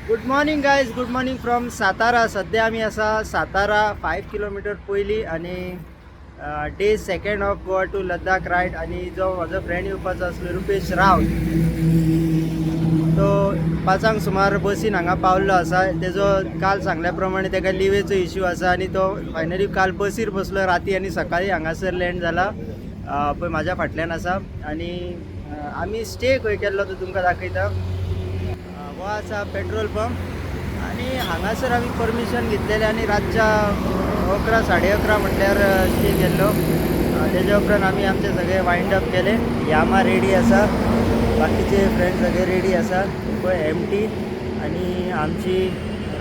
Good morning guys, good morning from Satara. सध्या आम्ही असा सातारा 5 किलोमीटर पयली आणि day second of Goa to Ladakh ride. आणि जो माझा फ्रेंड येवपाचो आसलो रुपेश राव, तो 5 सुमार बसीन हांगा पावल्लो आसा. तेजो काल सांगल्या प्रमाणे ताका लिवेचो इश्यू आसा आणि तो फायनली काल बसीर बसलो राती आणि सकाळी हांगासर लँड जाला. पळय म्हाज्या फाटल्यान आसा. आणि आमी स्टे खंय केल्लो तो तुमकां दाखयता. हो आसा पेट्रोल पंप आणि हांगासर आमी परमिशन घेतलेले आणि रातच्या 11 11:30 म्हटल्यार स्टे केल्लो. तेज्या उपरांत आमी आमचे सगळे वायंड अप केले. यामा रेडी आसा, बाकीचे फ्रेंड सगळे रेडी आसा. पळय एमटी आणि आमची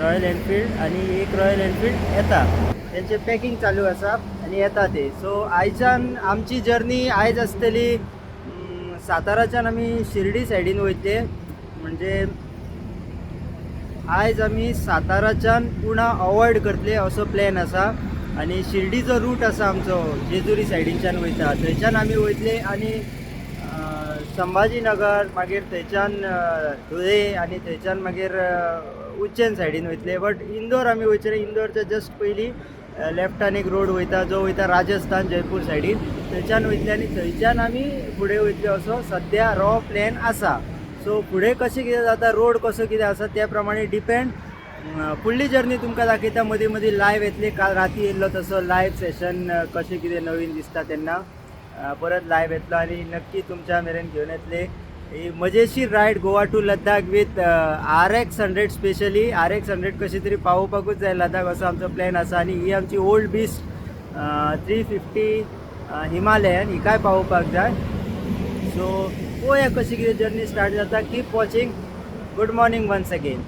रॉयल एनफिल्ड आणि एक रॉयल एनफिल्ड येता. त्यांचे पॅकिंग चालू आसा आणि येता ते. सो आयच्यान आमची जर्नी आयज आसतली साताराच्यान आमी शिर्डी सायडीन वयतले. म्हणजे आयज आमी साताराच्यान पुणा अवॉयड करतले असो प्लॅन आसा. आणि शिर्डीचो रूट आसा आमचो जेजुरी सायडीच्यान वयता, थंयच्यान आमी वयतले आणि संभाजीनगर, मागीर थंयच्यान धुळे आणि थंयच्यान मागीर उज्जैन सायडीन वयतले. बट इंदोर आमी वयचे. इंदोरच्या जस्ट पयलीं लेफ्टान एक रोड वयता जो वयता राजस्थान जयपूर सायडीन, थंयच्यान वयतले आणि थंयच्यान आमी फुडें वयतले असो सद्या रॉ प्लॅन आसा. सो फुडें कशें कितें जाता, रोड कसो कितें आसा त्या प्रमाणे डिपेंड. फुडली जर्नी तुमकां दाखयता. मदीं मदीं लायव्ह येतले. काल राती येयल्लो तसो लायव्ह सेशन कशें कितें नवीन दिसता तेन्ना परत लायव्ह येतलो आणि नक्की तुमच्या मेरेन घेवन येतले. ही मजेशीर ride Goa to Ladakh with RX 100. Specially RX 100 कशी तरी पावोवपाकूच जाय लद्दाख असो आमचो प्लॅन आसा. आणि ही आमची ओल्ड बीस्ट 350 हिमालयन, ही काय पावोवपाक जाय. सो पळोवया कशी कितें जर्नी स्टार्ट जाता. Keep watching. Good morning once again.